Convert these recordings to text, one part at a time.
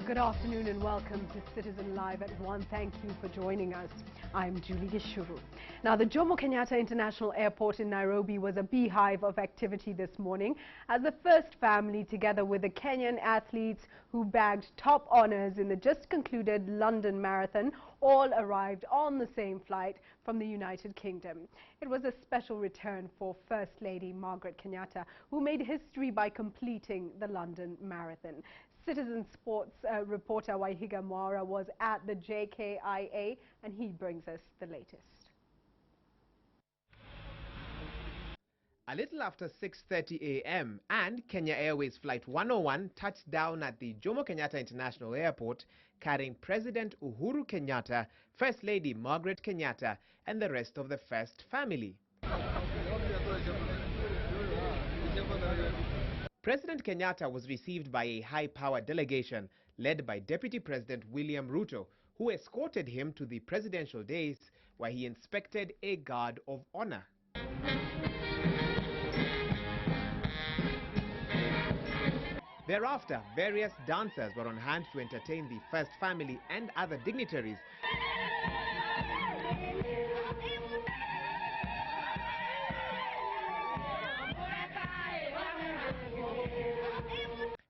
Good afternoon and welcome to Citizen Live at 1. Thank you for joining us. I'm Julie Gishuru. Now, the Jomo Kenyatta International Airport in Nairobi was a beehive of activity this morning as the first family, together with the Kenyan athletes who bagged top honors in the just concluded London Marathon, all arrived on the same flight from the United Kingdom. It was a special return for First Lady Margaret Kenyatta, who made history by completing the London Marathon. Citizen Sports reporter Waihiga Mwaura was at the JKIA and he brings us the latest. A little after 6:30 a.m. and Kenya Airways Flight 101 touched down at the Jomo Kenyatta International Airport, carrying President Uhuru Kenyatta, First Lady Margaret Kenyatta and the rest of the First family. President Kenyatta was received by a high-powered delegation led by Deputy President William Ruto, who escorted him to the presidential dais where he inspected a guard of honor. Thereafter, various dancers were on hand to entertain the First family and other dignitaries.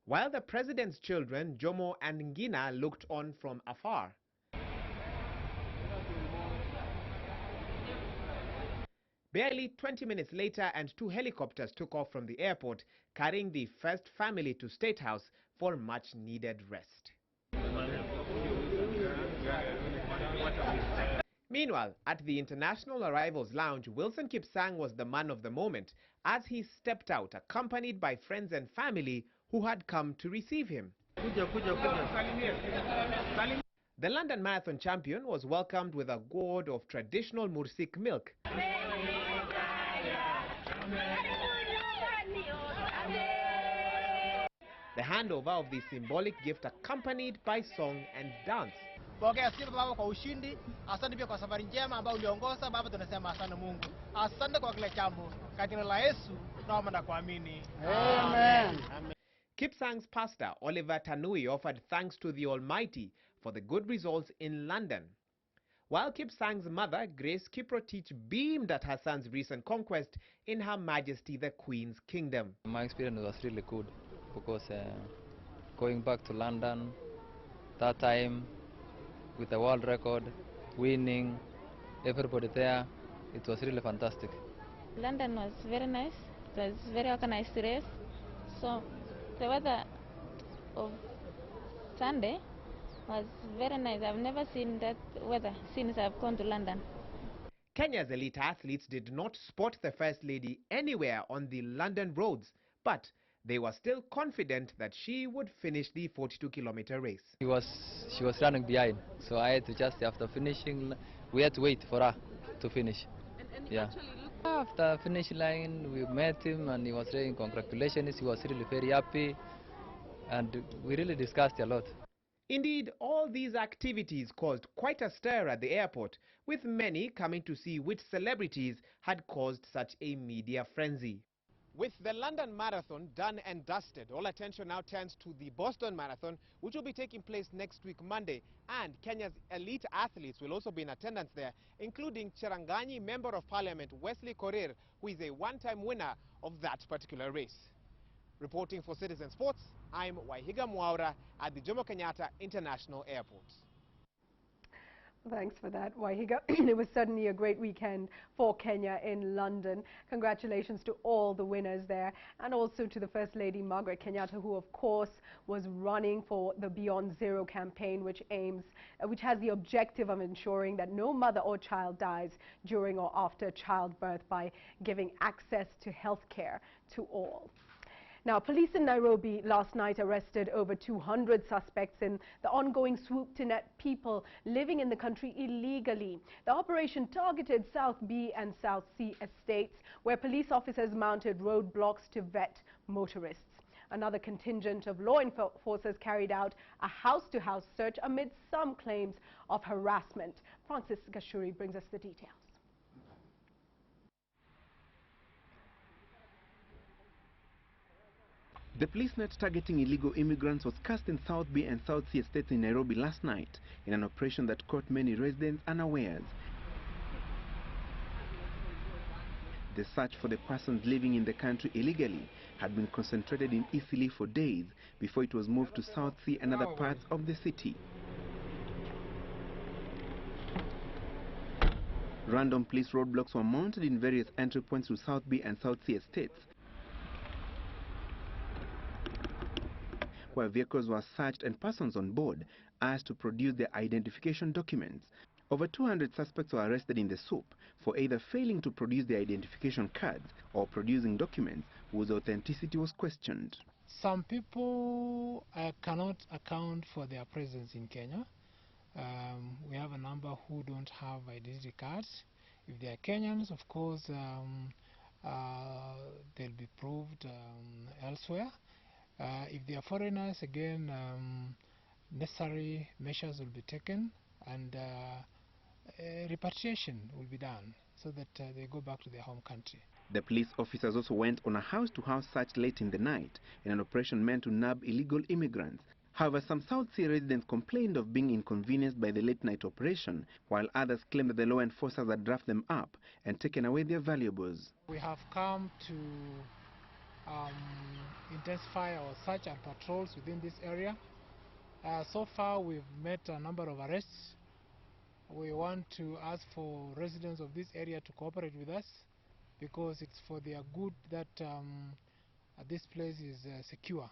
While the president's children, Jomo and Ngina, looked on from afar. Barely 20 minutes later, and two helicopters took off from the airport, carrying the First family to State House for much-needed rest. Meanwhile, at the International Arrivals Lounge, Wilson Kipsang was the man of the moment as he stepped out, accompanied by friends and family who had come to receive him. The London Marathon champion was welcomed with a gourd of traditional Mursik milk. The handover of the symbolic gift accompanied by song and dance. Pokea sifa Baba kwa ushindi. Asante pia kwa safari njema ambayo uliongoza Baba, tunasema asante Mungu. Asante kwa kila jambo. Katika jina la Yesu tunaomba na kuamini. Amen. Kipsang's pastor Oliver Tanui offered thanks to the Almighty for the good results in London, while Kipsang's mother Grace Kiprotich beamed at her son's recent conquest in Her Majesty the Queen's kingdom. My experience was really good because going back to London that time with the world record, winning, everybody there, it was really fantastic. London was very nice. It was very organized race. So the weather of Sunday was very nice. I've never seen that weather since I've gone to London. Kenya's elite athletes did not spot the First Lady anywhere on the London roads, but they were still confident that she would finish the 42-kilometer race. She was running behind, so I had to just, after finishing, we had to wait for her to finish. Yeah. After finish line, we met him and he was saying congratulations. He was really very happy and we really discussed a lot. Indeed, all these activities caused quite a stir at the airport, with many coming to see which celebrities had caused such a media frenzy. With the London Marathon done and dusted, all attention now turns to the Boston Marathon, which will be taking place next week Monday, and Kenya's elite athletes will also be in attendance there, including Cherangani Member of Parliament Wesley Korir, who is a one-time winner of that particular race. Reporting for Citizen Sports, I'm Waihiga Mwaura at the Jomo Kenyatta International Airport. Thanks for that, Waihiga. It was certainly a great weekend for Kenya in London. Congratulations to all the winners there, and also to the First Lady Margaret Kenyatta, who of course was running for the Beyond Zero campaign, which has the objective of ensuring that no mother or child dies during or after childbirth by giving access to health care to all. Now, police in Nairobi last night arrested over 200 suspects in the ongoing swoop to net people living in the country illegally. The operation targeted South B and South C estates, where police officers mounted roadblocks to vet motorists. Another contingent of law enforcers carried out a house-to-house search amid some claims of harassment. Francis Gashuri brings us the details. The police net targeting illegal immigrants was cast in South B and South C estates in Nairobi last night in an operation that caught many residents unawares. The search for the persons living in the country illegally had been concentrated in Eastleigh for days before it was moved to South C and other parts of the city. Random police roadblocks were mounted in various entry points to South B and South C estates, where vehicles were searched and persons on board asked to produce their identification documents. Over 200 suspects were arrested in the soup for either failing to produce their identification cards or producing documents whose authenticity was questioned. Some people cannot account for their presence in Kenya. We have a number who don't have identity cards. If they are Kenyans, of course, they'll be proved elsewhere. If they are foreigners, again, necessary measures will be taken and repatriation will be done so that they go back to their home country. The police officers also went on a house-to-house search late in the night in an operation meant to nab illegal immigrants. However, some South Sea residents complained of being inconvenienced by the late-night operation, while others claimed that the law enforcers had drafted them up and taken away their valuables. We have come to intensify our search and patrols within this area. So far, we've met a number of arrests. We want to ask for residents of this area to cooperate with us because it's for their good that this place is secure.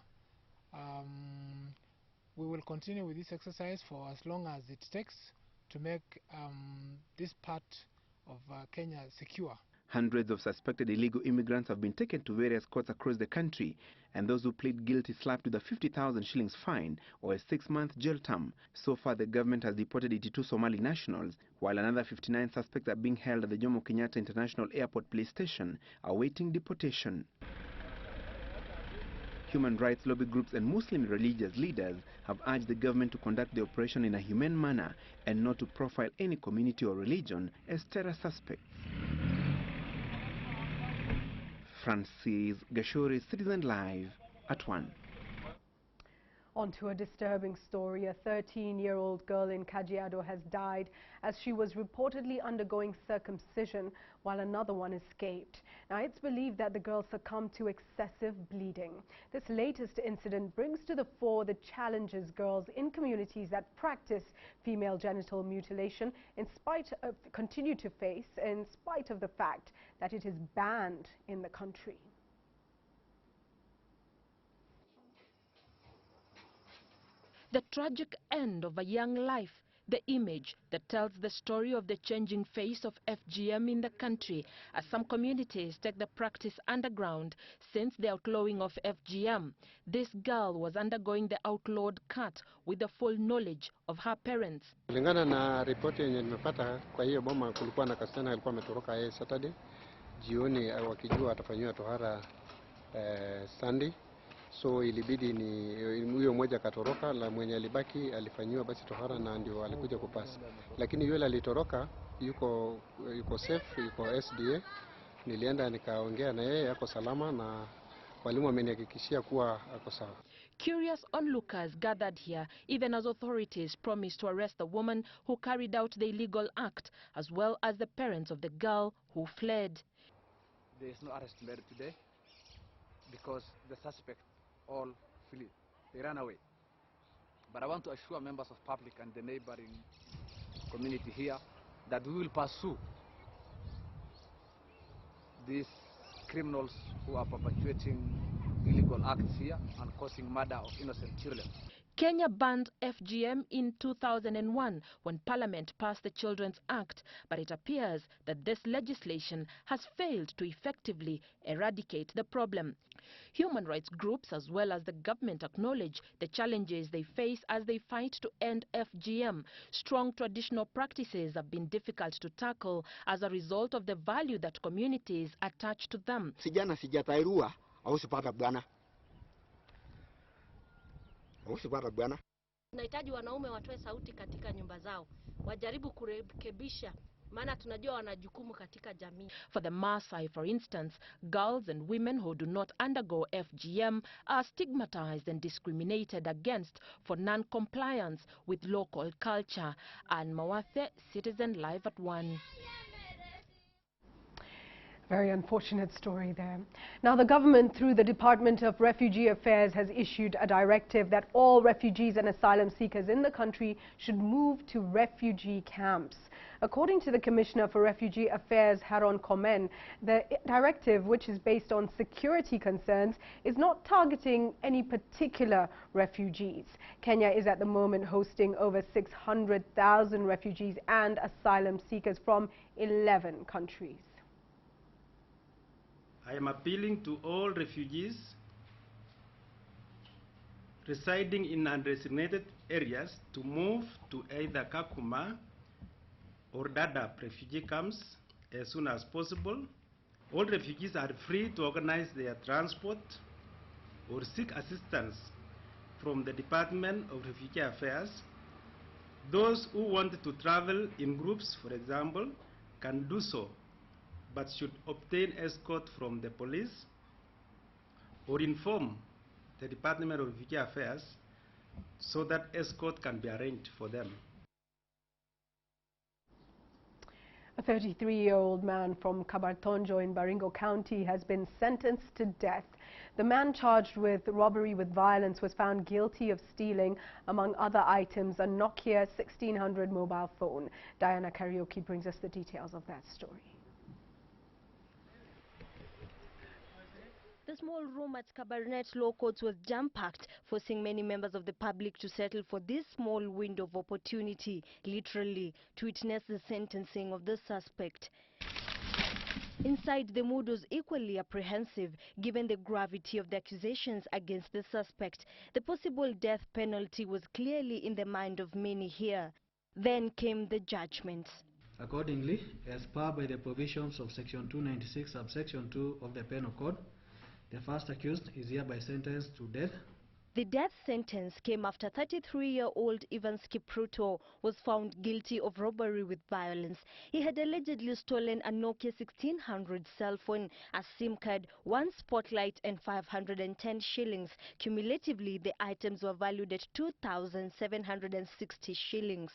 We will continue with this exercise for as long as it takes to make this part of Kenya secure. Hundreds of suspected illegal immigrants have been taken to various courts across the country, and those who plead guilty slapped with a 50,000 shillings fine or a 6-month jail term. So far, the government has deported 82 Somali nationals, while another 59 suspects are being held at the Jomo Kenyatta International Airport Police Station, awaiting deportation. Human rights lobby groups and Muslim religious leaders have urged the government to conduct the operation in a humane manner and not to profile any community or religion as terror suspects. Francis Gashuri, Citizen Live at 1. On to a disturbing story. A 13-year-old girl in Kajiado has died as she was reportedly undergoing circumcision while another one escaped. Now, it's believed that the girl succumbed to excessive bleeding. This latest incident brings to the fore the challenges girls in communities that practice female genital mutilation continue to face in spite of the fact that it is banned in the country. The tragic end of a young life, the image that tells the story of the changing face of FGM in the country, as some communities take the practice underground since the outlawing of FGM. This girl was undergoing the outlawed cut with the full knowledge of her parents. Kulingana na ripoti yenye nimepata, kwa hiyo boma kulikuwa na kasichana alikuwa ametoroka Saturday jioni wakijua atafanywa tohara Sunday. So ilibidi ni huyo mmoja katoroka, la mwenye alibaki alifanywa basi tohara na ndio alikuja kupasa. Lakini yule alitoroka yuko safe, yuko SDA. Nilienda nikaongea na yeye, ako salama na walimu wamenihakikishia kuwa ako sawa. Curious onlookers gathered here even as authorities promised to arrest the woman who carried out the illegal act, as well as the parents of the girl who fled. There is no arrest made today because the suspect all flee. They ran away. But I want to assure members of public and the neighboring community here that we will pursue these criminals who are perpetuating illegal acts here and causing murder of innocent children. Kenya banned FGM in 2001 when Parliament passed the Children's Act, but it appears that this legislation has failed to effectively eradicate the problem. Human rights groups as well as the government acknowledge the challenges they face as they fight to end FGM. Strong traditional practices have been difficult to tackle as a result of the value that communities attach to them. Sijana sijatairua au sipata bwana. Tunahitaji wanaume watoe sauti katika nyumba zao, wajaribu kurekebisha maana tunajua wana jukumu katika jamii. For the Maasai, for instance, girls and women who do not undergo FGM are stigmatized and discriminated against for non-compliance with local culture. And Mawathe, Citizen Live at 1. Very unfortunate story there. Now, the government, through the Department of Refugee Affairs, has issued a directive that all refugees and asylum seekers in the country should move to refugee camps. According to the Commissioner for Refugee Affairs, Haron Komen, the directive, which is based on security concerns, is not targeting any particular refugees. Kenya is at the moment hosting over 600,000 refugees and asylum seekers from 11 countries. I am appealing to all refugees residing in undesignated areas to move to either Kakuma or Dadaab refugee camps as soon as possible. All refugees are free to organize their transport or seek assistance from the Department of Refugee Affairs. Those who want to travel in groups, for example, can do so, but should obtain escort from the police or inform the Department of Refugee Affairs so that escort can be arranged for them. A 33-year-old man from Kabartonjo in Baringo County has been sentenced to death. The man charged with robbery with violence was found guilty of stealing, among other items, a Nokia 1600 mobile phone. Diana Karaoke brings us the details of that story. The small room at Kabarnet Law Courts was jam-packed, forcing many members of the public to settle for this small window of opportunity, literally, to witness the sentencing of the suspect. Inside, the mood was equally apprehensive, given the gravity of the accusations against the suspect. The possible death penalty was clearly in the mind of many here. Then came the judgment. Accordingly, as per by the provisions of Section 296, subsection 2 of the Penal Code, the first accused is hereby sentenced to death. The death sentence came after 33-year-old Ivan Kipruto was found guilty of robbery with violence. He had allegedly stolen a Nokia 1600 cell phone, a SIM card, one spotlight and 510 shillings. Cumulatively, the items were valued at 2,760 shillings.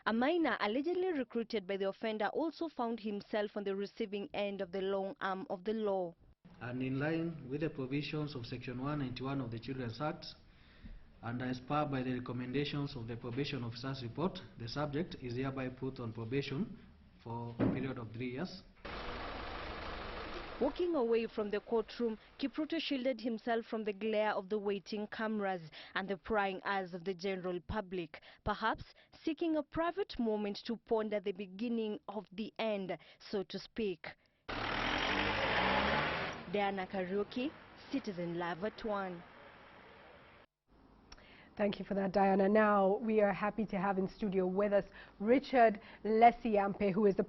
A minor allegedly recruited by the offender also found himself on the receiving end of the long arm of the law. And in line with the provisions of Section 191 of the Children's Act, and as per by the recommendations of the probation officer's report, the subject is hereby put on probation for a period of 3 years. Walking away from the courtroom, Kipruto shielded himself from the glare of the waiting cameras and the prying eyes of the general public, perhaps seeking a private moment to ponder the beginning of the end, so to speak. Diana Karaoke, Citizen Live at 1. Thank you for that, Diana. Now we are happy to have in studio with us Richard Lesiampe, who is the